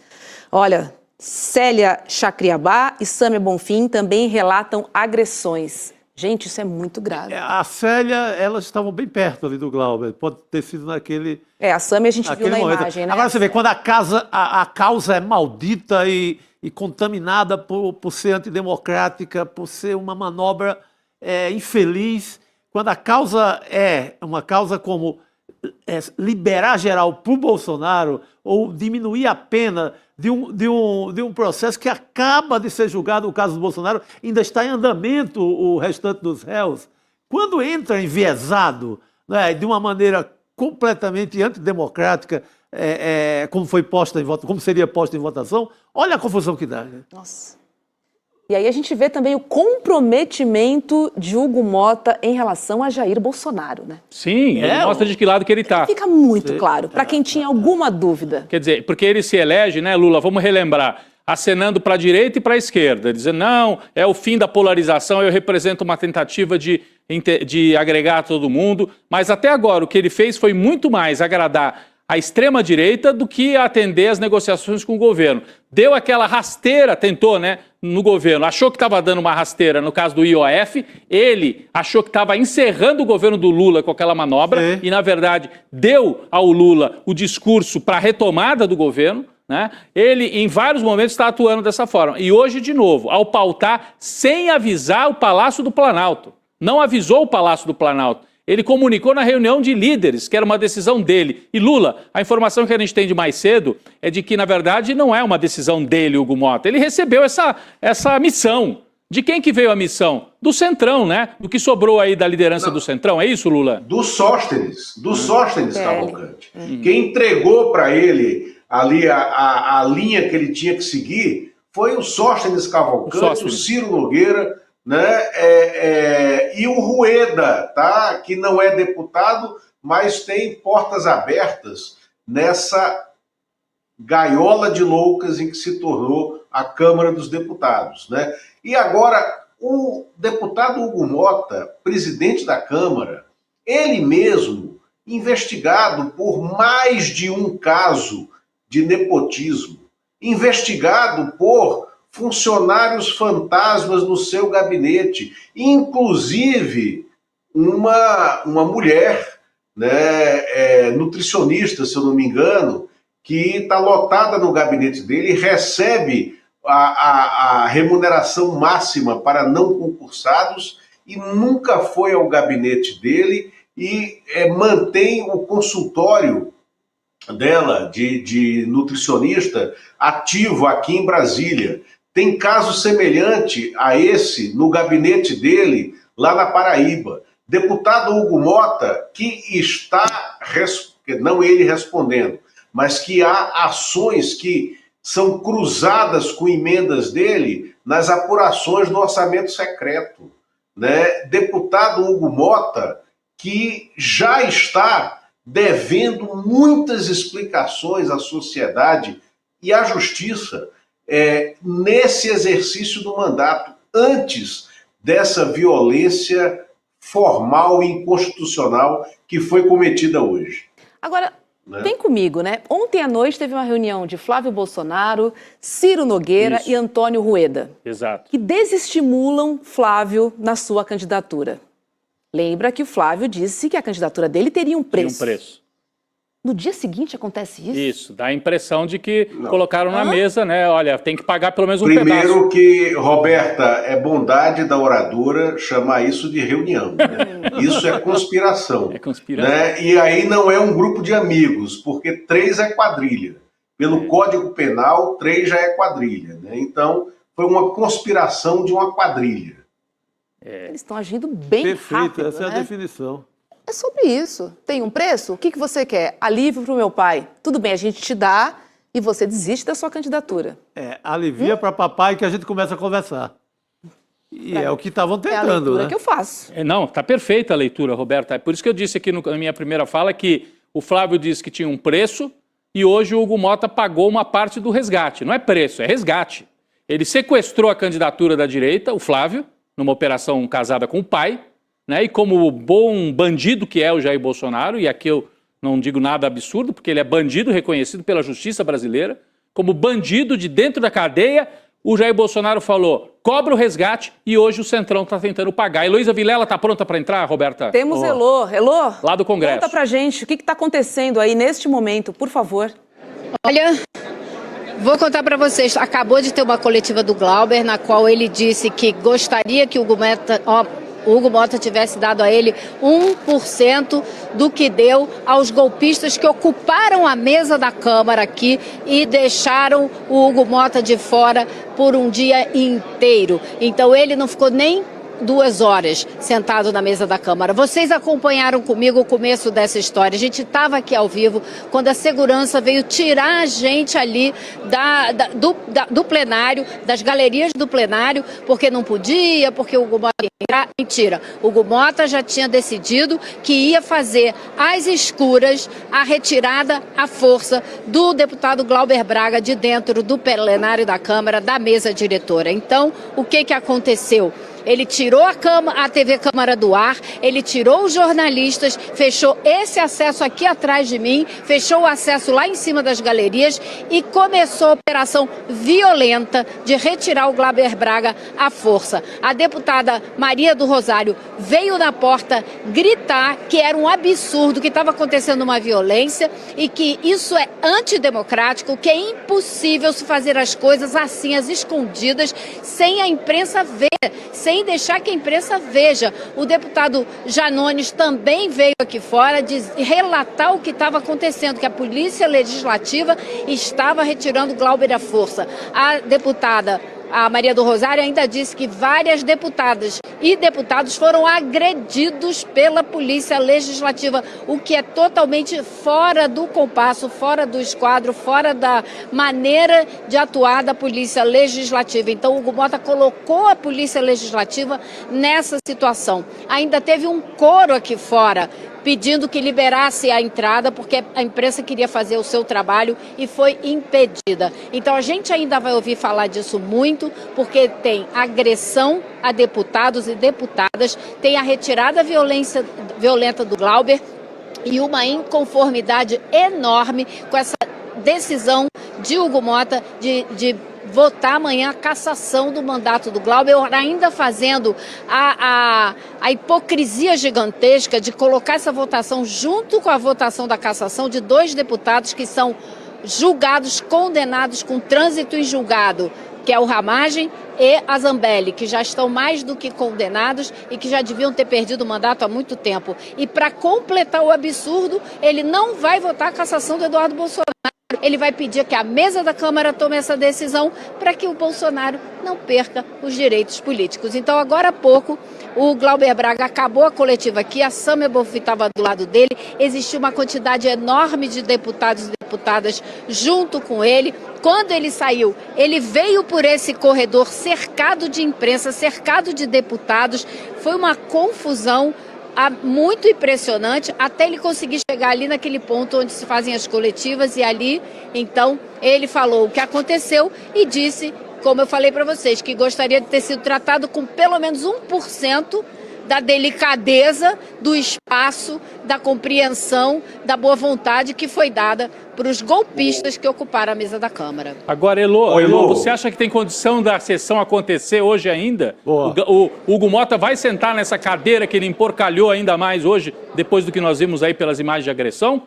Olha, Célia Chacriabá e Sâmia Bonfim também relatam agressões. Gente, isso é muito grave. A Célia, elas estavam bem perto ali do Glauber. Pode ter sido naquele... A Sâmia a gente viu na momento. imagem, né? Agora você vê, quando a causa é maldita e contaminada por ser antidemocrática, por ser uma manobra infeliz, quando a causa é uma causa como liberar geral para o Bolsonaro ou diminuir a pena de um processo que acaba de ser julgado, o caso do Bolsonaro, ainda está em andamento o restante dos réus. Quando entra enviesado, né, de uma maneira completamente antidemocrática, como seria posta em votação, olha a confusão que dá. Né? Nossa. E aí a gente vê também o comprometimento de Hugo Mota em relação a Jair Bolsonaro, né? Sim, ele mostra de que lado que ele está. Fica muito claro, para quem tinha alguma dúvida. Quer dizer, porque ele se elege, né, Lula, vamos relembrar, acenando para a direita e para a esquerda, dizendo, não, é o fim da polarização, eu represento uma tentativa de agregar todo mundo, mas até agora o que ele fez foi muito mais agradar a extrema-direita do que atender as negociações com o governo. Deu aquela rasteira, tentou, né, no governo, achou que estava dando uma rasteira no caso do IOF, ele achou que estava encerrando o governo do Lula com aquela manobra e, na verdade, deu ao Lula o discurso para a retomada do governo, né? Ele, em vários momentos, está atuando dessa forma. E hoje, de novo, ao pautar sem avisar o Palácio do Planalto. Não avisou o Palácio do Planalto. Ele comunicou na reunião de líderes, que era uma decisão dele. E Lula, a informação que a gente tem de mais cedo é de que, na verdade, não é uma decisão dele, Hugo Mota. Ele recebeu essa missão. De quem que veio a missão? Do Centrão, né? Do que sobrou aí da liderança do Centrão. É isso, Lula? Do Sóstenes Cavalcante. Quem entregou para ele ali a linha que ele tinha que seguir foi o Sóstenes Cavalcante, o Ciro Nogueira, né? E o Rueda, tá? Que não é deputado, mas tem portas abertas nessa gaiola de loucas em que se tornou a Câmara dos Deputados, né? E agora, o deputado Hugo Mota, presidente da Câmara, ele mesmo, investigado por mais de um caso de nepotismo, investigado por funcionários fantasmas no seu gabinete, inclusive uma mulher, né, nutricionista, se eu não me engano, que está lotada no gabinete dele e recebe a remuneração máxima para não concursados e nunca foi ao gabinete dele e mantém o consultório dela, de nutricionista, ativo aqui em Brasília. Tem caso semelhante a esse no gabinete dele, lá na Paraíba. Deputado Hugo Mota, que está, não ele respondendo, mas que há ações que são cruzadas com emendas dele nas apurações do orçamento secreto, né? Deputado Hugo Mota, que já está devendo muitas explicações à sociedade e à justiça nesse exercício do mandato, antes dessa violência formal e inconstitucional que foi cometida hoje. Agora, vem comigo, né? Ontem à noite teve uma reunião de Flávio Bolsonaro, Ciro Nogueira e Antônio Rueda. Exato. Que desestimulam Flávio na sua candidatura. Lembra que o Flávio disse que a candidatura dele teria um preço. Teria um preço. No dia seguinte acontece isso? Isso, dá a impressão de que colocaram na mesa, né? Olha, tem que pagar pelo menos um pedaço. Primeiro que, Roberta, é bondade da oradora chamar isso de reunião, né? Isso é conspiração. É conspiração. Né? E aí não é um grupo de amigos, porque 3 é quadrilha. Pelo Código Penal, 3 já é quadrilha, né? Então, foi uma conspiração de uma quadrilha. Eles estão agindo bem Perfeito, rápido, essa é a definição. É sobre isso. Tem um preço? O que você quer? Alívio para o meu pai. Tudo bem, a gente te dá e você desiste da sua candidatura. Alivia para papai que a gente começa a conversar. E é o que estavam tentando, É a leitura né? que eu faço. Não, está perfeita a leitura, Roberta. É por isso que eu disse aqui na minha primeira fala que o Flávio disse que tinha um preço e hoje o Hugo Mota pagou uma parte do resgate. Não é preço, é resgate. Ele sequestrou a candidatura da direita, o Flávio, numa operação casada com o pai, né? E como bom bandido que é o Jair Bolsonaro, e aqui eu não digo nada absurdo, porque ele é bandido reconhecido pela justiça brasileira, como bandido de dentro da cadeia, o Jair Bolsonaro falou, cobra o resgate, e hoje o Centrão está tentando pagar. Heloísa Vilela está pronta para entrar, Roberta? Temos Elô. Elô, lá do Congresso. Conta pra gente o que está acontecendo aí neste momento, por favor. Olha, vou contar para vocês. Acabou de ter uma coletiva do Glauber, na qual ele disse que gostaria que o Hugo Mota tivesse dado a ele 1% do que deu aos golpistas que ocuparam a mesa da Câmara aqui e deixaram o Hugo Mota de fora por um dia inteiro. Então ele não ficou nem 2 horas sentado na mesa da Câmara. Vocês acompanharam comigo o começo dessa história. A gente estava aqui ao vivo quando a segurança veio tirar a gente ali do plenário, das galerias do plenário, porque não podia, porque o Hugo Mota ia entrar. Mentira. O Hugo Mota já tinha decidido que ia fazer às escuras a retirada à força do deputado Glauber Braga de dentro do plenário da Câmara, da mesa diretora. Então, o que aconteceu? Ele tirou a TV Câmara do ar, ele tirou os jornalistas, fechou esse acesso aqui atrás de mim, fechou o acesso lá em cima das galerias e começou a operação violenta de retirar o Glauber Braga à força. A deputada Maria do Rosário veio na porta gritar que era um absurdo, que estava acontecendo uma violência e que isso é antidemocrático, que é impossível se fazer as coisas assim, às escondidas, sem a imprensa ver, sem deixar que a imprensa veja. O deputado Janones também veio aqui fora relatar o que estava acontecendo, que a Polícia Legislativa estava retirando Glauber à força. A deputada Maria do Rosário ainda disse que várias deputadas e deputados foram agredidos pela Polícia Legislativa, o que é totalmente fora do compasso, fora do esquadro, fora da maneira de atuar da Polícia Legislativa. Então o Hugo Mota colocou a Polícia Legislativa nessa situação. Ainda teve um coro aqui fora pedindo que liberasse a entrada, porque a imprensa queria fazer o seu trabalho e foi impedida. Então a gente ainda vai ouvir falar disso muito, porque tem agressão a deputados e deputadas, tem a retirada violenta do Glauber e uma inconformidade enorme com essa decisão de Hugo Mota de votar amanhã a cassação do mandato do Glauber, ainda fazendo a hipocrisia gigantesca de colocar essa votação junto com a votação da cassação de 2 deputados que são julgados, condenados com trânsito em julgado, que é o Ramagem e a Zambelli, que já estão mais do que condenados e que já deviam ter perdido o mandato há muito tempo. E para completar o absurdo, ele não vai votar a cassação do Eduardo Bolsonaro. Ele vai pedir que a mesa da Câmara tome essa decisão para que o Bolsonaro não perca os direitos políticos. Então, agora há pouco, o Glauber Braga acabou a coletiva aqui, a Samia Bonfim estava do lado dele, existiu uma quantidade enorme de deputados e deputadas junto com ele. Quando ele saiu, ele veio por esse corredor cercado de imprensa, cercado de deputados, foi uma confusão muito impressionante, até ele conseguir chegar ali naquele ponto onde se fazem as coletivas e ali, então, ele falou o que aconteceu e disse, como eu falei para vocês, que gostaria de ter sido tratado com pelo menos 1% da delicadeza, do espaço, da compreensão, da boa vontade que foi dada para os golpistas que ocuparam a mesa da Câmara. Agora, Elô, você acha que tem condição da sessão acontecer hoje ainda? O Hugo Mota vai sentar nessa cadeira que ele emporcalhou ainda mais hoje, depois do que nós vimos aí pelas imagens de agressão?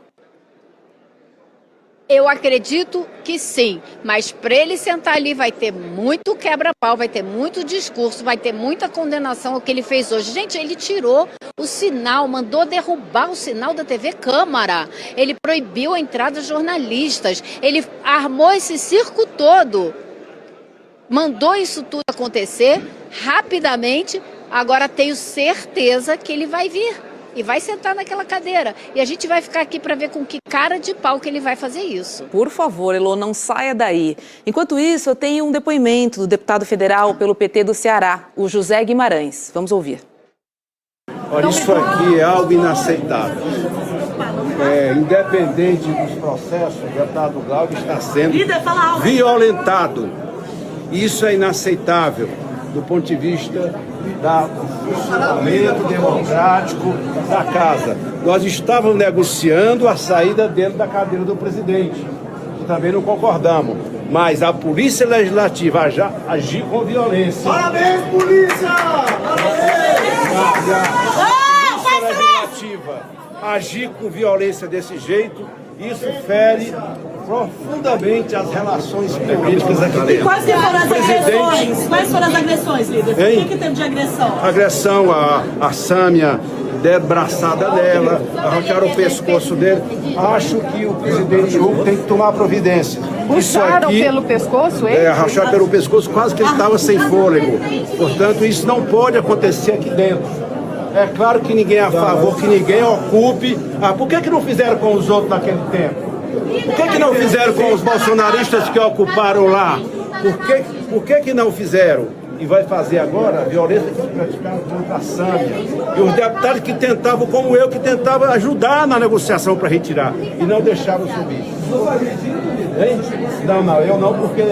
Eu acredito que sim, mas para ele sentar ali vai ter muito quebra-pau, vai ter muito discurso, vai ter muita condenação ao que ele fez hoje. Gente, ele tirou o sinal, mandou derrubar o sinal da TV Câmara, ele proibiu a entrada de jornalistas, ele armou esse circo todo, mandou isso tudo acontecer rapidamente. Agora tenho certeza que ele vai vir e vai sentar naquela cadeira. E a gente vai ficar aqui para ver com que cara de pau que ele vai fazer isso. Por favor, Elô, não saia daí. Enquanto isso, eu tenho um depoimento do deputado federal pelo PT do Ceará, o José Guimarães. Vamos ouvir. Olha, isso aqui é algo inaceitável. independente dos processos, o deputado Glauber está sendo violentado. Isso é inaceitável do ponto de vista do funcionamento democrático da Casa. Nós estávamos negociando a saída dele da cadeira do presidente, que também não concordamos. Mas a Polícia Legislativa agir com violência. Parabéns, polícia! A Polícia Legislativa agir com violência desse jeito, isso fere profundamente as relações políticas aqui dentro. Quais foram as agressões? Quais foram as agressões, líder? O que teve de agressão? Agressão, a Sâmia deram braçada nela, arrancaram o pescoço dele. Acho que o presidente Hugo tem que tomar providência. Puxaram pelo pescoço ele? Arrancharam pelo pescoço, quase que ele estava sem fôlego. Portanto, isso não pode acontecer aqui dentro. É claro que ninguém é a favor, que ninguém ocupe. Por que não fizeram com os outros naquele tempo? Por que não fizeram com os bolsonaristas que ocuparam lá? Por que não fizeram? E vai fazer agora a violência que praticaram contra a Sâmia. E os deputados que tentavam, como eu, que tentavam ajudar na negociação para retirar. E não deixaram subir. Não, eu não, porque...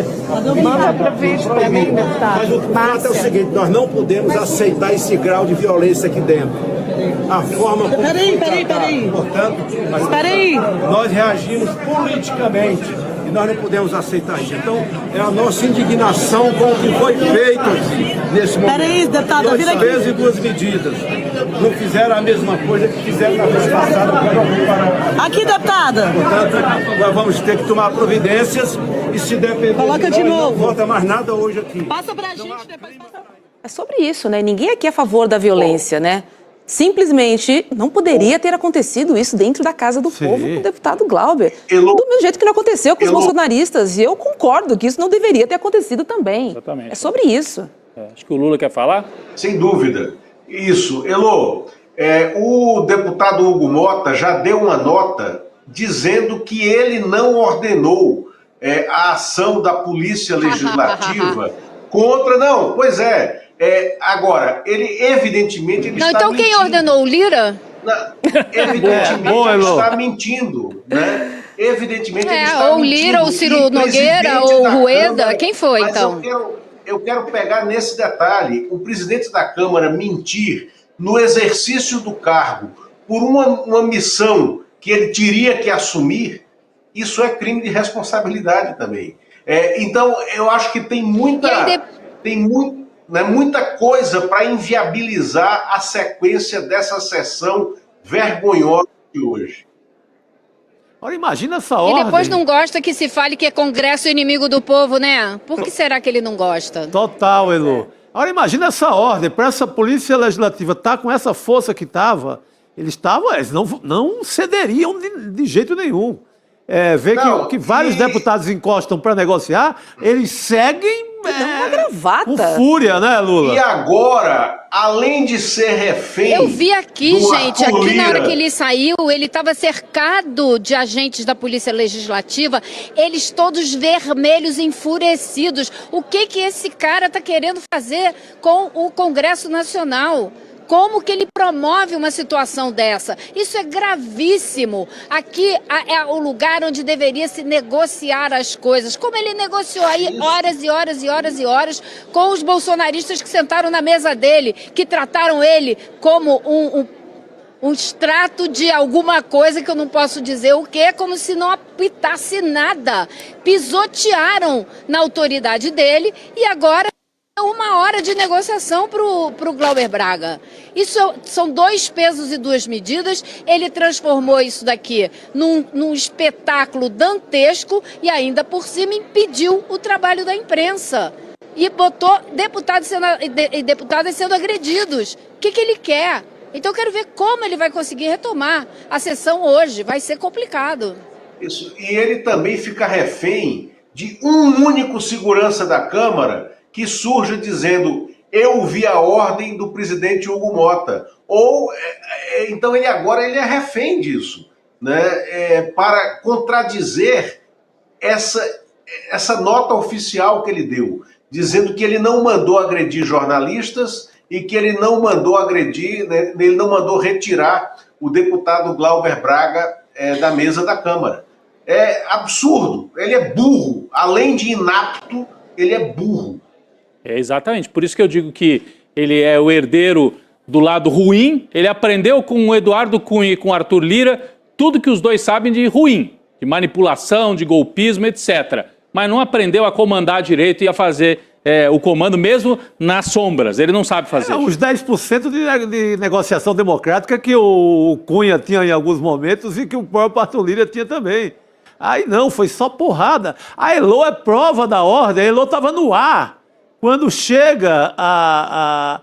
Manda para frente para mim, deputado. Mas o fato é o seguinte, nós não podemos aceitar esse grau de violência aqui dentro. A forma como... Peraí. Portanto, nós reagimos politicamente. E nós não podemos aceitar isso. Então, é a nossa indignação com o que foi feito nesse momento. Peraí, deputado, vira aqui. 2 vezes e 2 medidas. Não fizeram a mesma coisa que fizeram na vez passada. Aqui, deputada. Portanto, nós vamos ter que tomar providências e se depender Coloca de novo. Não volta mais nada hoje aqui. Passa pra gente, depois passa. É sobre isso, né? Ninguém aqui é a favor da violência, né? Simplesmente não poderia ter acontecido isso dentro da Casa do Povo com o deputado Glauber. Do mesmo jeito que não aconteceu com os bolsonaristas. E eu concordo que isso não deveria ter acontecido também. Exatamente. É sobre isso. Acho que o Lula quer falar? Sem dúvida. Isso. Elô, o deputado Hugo Mota já deu uma nota dizendo que ele não ordenou a ação da Polícia Legislativa contra... Não, pois é. Agora, ele evidentemente... Ele não, está então mentindo. quem ordenou? O Lira? Evidentemente ele está mentindo, né? Evidentemente ele está ou o Lira, ou o Ciro Nogueira, ou o Rueda, Câmara, quem foi então? Eu quero pegar nesse detalhe, o presidente da Câmara mentir no exercício do cargo por uma missão que ele teria que assumir, isso é crime de responsabilidade também. Então, eu acho que tem muita coisa para inviabilizar a sequência dessa sessão vergonhosa de hoje. Olha, imagina essa ordem. E depois não gosta que se fale que é Congresso inimigo do povo, né? Por que será que ele não gosta? Total, Elô. Agora imagina essa ordem, para essa Polícia Legislativa estar com essa força que estava, eles não cederiam de jeito nenhum. Que vários deputados encostam para negociar, eles seguem uma gravata. com fúria, né, Lula? E agora, além de ser refém... Eu vi aqui, gente, Arthur aqui na hora Lira, que ele saiu, ele estava cercado de agentes da Polícia Legislativa, eles todos vermelhos, enfurecidos. O que esse cara está querendo fazer com o Congresso Nacional? Como que ele promove uma situação dessa? Isso é gravíssimo. Aqui é o lugar onde deveria se negociar as coisas. Como ele negociou aí horas e horas e horas e horas com os bolsonaristas que sentaram na mesa dele, que trataram ele como um extrato de alguma coisa que eu não posso dizer o que, como se não apitasse nada. Pisotearam na autoridade dele e agora... 1 hora de negociação para o Glauber Braga. Isso são 2 pesos e 2 medidas. Ele transformou isso daqui num espetáculo dantesco e ainda por cima impediu o trabalho da imprensa. E botou deputados e deputadas sendo agredidos. O que ele quer? Então eu quero ver como ele vai conseguir retomar a sessão hoje. Vai ser complicado. Isso. E ele também fica refém de um único segurança da Câmara que surja dizendo: eu vi a ordem do presidente Hugo Mota. Ou, então ele é refém disso, né? Para contradizer essa nota oficial que ele deu, dizendo que ele não mandou agredir jornalistas e que ele não mandou agredir, né, ele não mandou retirar o deputado Glauber Braga da mesa da Câmara. É absurdo, ele é burro, além de inapto, ele é burro. É exatamente, por isso que eu digo que ele é o herdeiro do lado ruim, ele aprendeu com o Eduardo Cunha e com o Arthur Lira tudo que os dois sabem de ruim, de manipulação, de golpismo, etc. Mas não aprendeu a comandar direito e a fazer o comando mesmo nas sombras, ele não sabe fazer. Os 10% de negociação democrática que o Cunha tinha em alguns momentos e que o próprio Arthur Lira tinha também. Aí não, foi só porrada. A Elô é prova da ordem, a Elô estava no ar. Quando chega a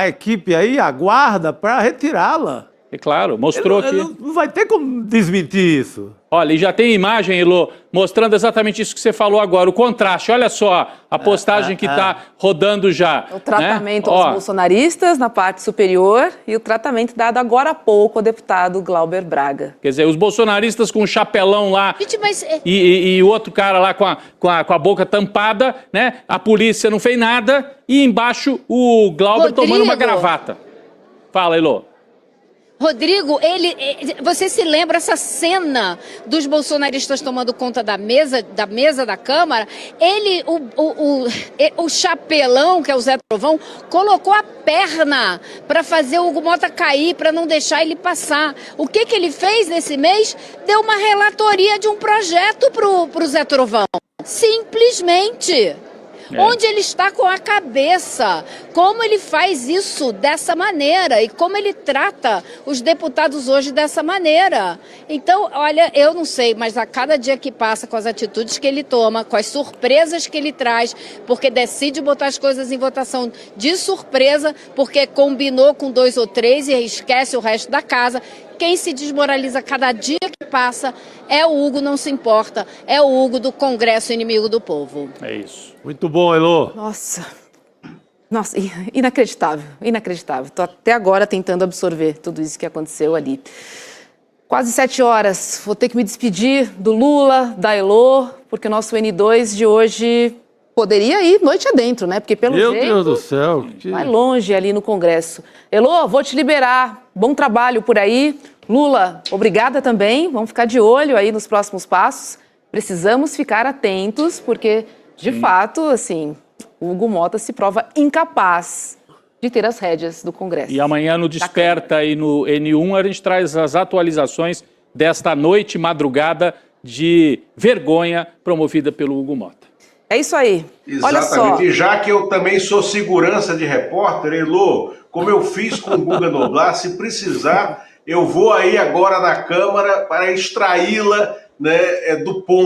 equipe aí, a guarda, para retirá-la. É claro, mostrou que... Não vai ter como desmentir isso. Olha, e já tem imagem, Elô, mostrando exatamente isso que você falou agora, o contraste. Olha só a postagem que está rodando já. O tratamento aos bolsonaristas na parte superior e o tratamento dado agora há pouco ao deputado Glauber Braga. Quer dizer, os bolsonaristas com um chapelão lá e o outro cara lá com a boca tampada, né? A polícia não fez nada e embaixo o Glauber tomando uma gravata. Fala, Elô. Rodrigo, você se lembra essa cena dos bolsonaristas tomando conta da mesa da Câmara? O chapelão, que é o Zé Trovão, colocou a perna para fazer o Hugo Mota cair, para não deixar ele passar. O que ele fez nesse mês? Deu uma relatoria de um projeto pro Zé Trovão. Simplesmente. Onde ele está com a cabeça, como ele faz isso dessa maneira e como ele trata os deputados hoje dessa maneira. Então, olha, eu não sei, mas a cada dia que passa, com as atitudes que ele toma, com as surpresas que ele traz, porque decide botar as coisas em votação de surpresa, porque combinou com 2 ou 3 e esquece o resto da casa. Quem se desmoraliza cada dia que passa é o Hugo, não se importa. É o Hugo do Congresso inimigo do povo. É isso. Muito bom, Elô. Nossa, inacreditável, inacreditável. Estou até agora tentando absorver tudo isso que aconteceu ali. Quase 7 horas, vou ter que me despedir do Lula, da Elô, porque o nosso N2 de hoje poderia ir noite adentro, né? Porque pelo jeito... Meu Deus do céu. Vai longe ali no Congresso. Elô, vou te liberar. Bom trabalho por aí. Lula, obrigada também. Vamos ficar de olho aí nos próximos passos. Precisamos ficar atentos, porque, de fato, assim, o Hugo Mota se prova incapaz de ter as rédeas do Congresso. E amanhã no Desperta e no N1 a gente traz as atualizações desta noite, madrugada de vergonha promovida pelo Hugo Mota. É isso aí. Exatamente. Olha só. E já que eu também sou segurança de repórter, Elô, como eu fiz com o Guga Noblar, se precisar, eu vou aí agora na Câmara para extraí-la, né, do ponto.